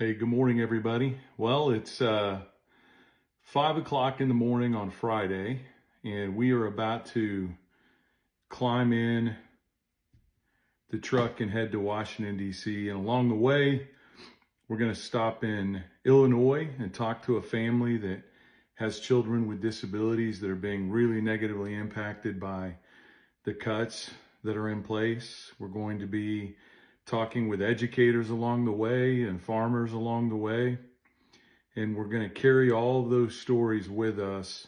Hey, good morning, everybody. Well, it's 5 o'clock in the morning on Friday, and we are about to climb in the truck and head to Washington, D.C. And along the way, we're going to stop in Illinois and talk to a family that has children with disabilities that are being really negatively impacted by the cuts that are in place. We're going to be talking with educators along the way and farmers along the way. And we're going to carry all of those stories with us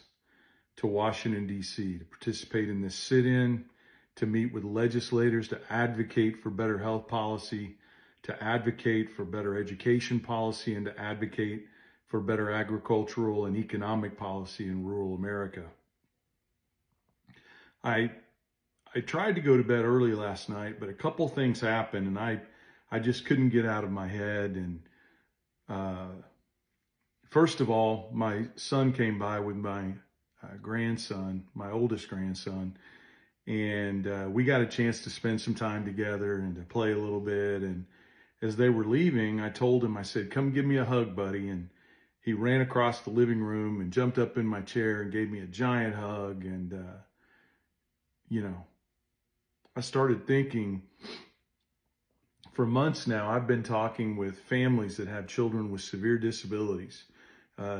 to Washington, D.C. to participate in this sit-in, to meet with legislators, to advocate for better health policy, to advocate for better education policy, and to advocate for better agricultural and economic policy in rural America. I tried to go to bed early last night, but a couple things happened, and I just couldn't get out of my head. And first of all, my son came by with my grandson, my oldest grandson, and we got a chance to spend some time together and to play a little bit. And as they were leaving, I told him, I said, "Come give me a hug, buddy." And he ran across the living room and jumped up in my chair and gave me a giant hug. And, I started thinking, for months now, I've been talking with families that have children with severe disabilities.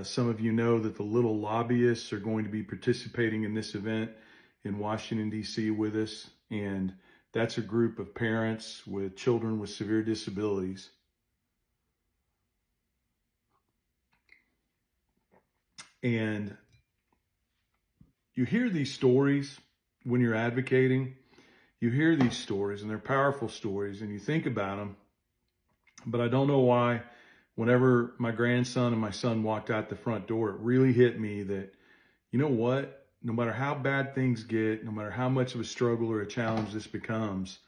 Some of you know that the Little Lobbyists are going to be participating in this event in Washington, D.C. with us. And that's a group of parents with children with severe disabilities. And you hear these stories when you're advocating. You hear these stories, and they're powerful stories, and you think about them. But I don't know why, whenever my grandson and my son walked out the front door, it really hit me that, you know what? No matter how bad things get, no matter how much of a struggle or a challenge this becomes,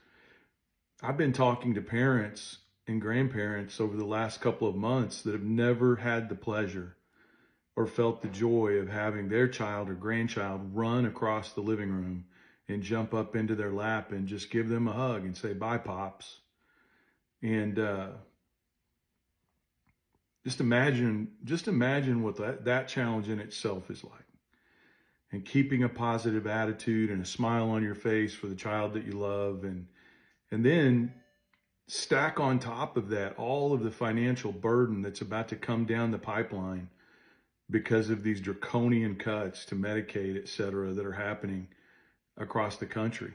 I've been talking to parents and grandparents over the last couple of months that have never had the pleasure or felt the joy of having their child or grandchild run across the living room and jump up into their lap and just give them a hug and say, "Bye, Pops." And just imagine what that challenge in itself is like. And keeping a positive attitude and a smile on your face for the child that you love. And then stack on top of that all of the financial burden that's about to come down the pipeline because of these draconian cuts to Medicaid, et cetera, that are happening across the country.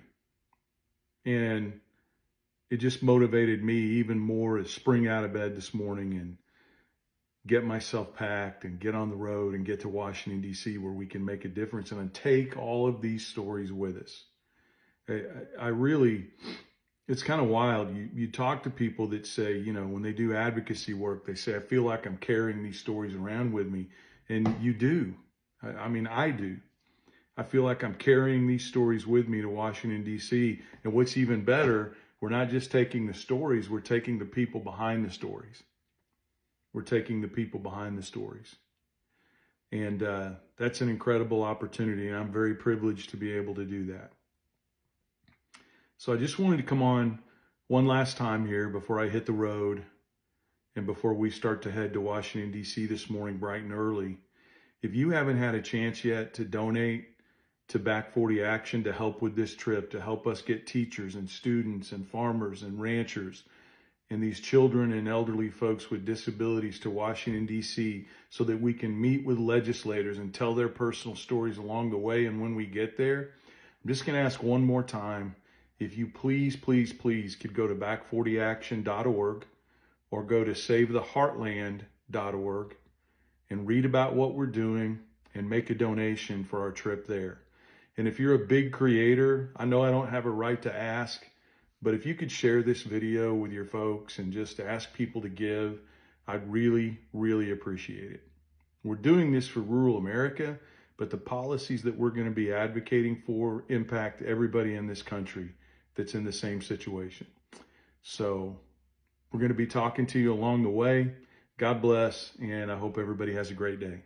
And it just motivated me even more to spring out of bed this morning and get myself packed and get on the road and get to Washington, D.C., where we can make a difference and take all of these stories with us. I really, it's kind of wild. You talk to people that say, when they do advocacy work, they say, "I feel like I'm carrying these stories around with me." And you do. I do. I feel like I'm carrying these stories with me to Washington, D.C. And what's even better, we're not just taking the stories, we're taking the people behind the stories. We're taking the people behind the stories. And that's an incredible opportunity. And I'm very privileged to be able to do that. So I just wanted to come on one last time here before I hit the road and before we start to head to Washington, D.C. this morning, bright and early. If you haven't had a chance yet to donate to Back 40 Action to help with this trip, to help us get teachers and students and farmers and ranchers and these children and elderly folks with disabilities to Washington, D.C., so that we can meet with legislators and tell their personal stories along the way. And when we get there, I'm just going to ask one more time, if you please could go to back40action.org or go to savetheheartland.org and read about what we're doing and make a donation for our trip there. And if you're a big creator, I know I don't have a right to ask, but if you could share this video with your folks and just ask people to give, I'd really, really appreciate it. We're doing this for rural America, but the policies that we're going to be advocating for impact everybody in this country that's in the same situation. So we're going to be talking to you along the way. God bless, and I hope everybody has a great day.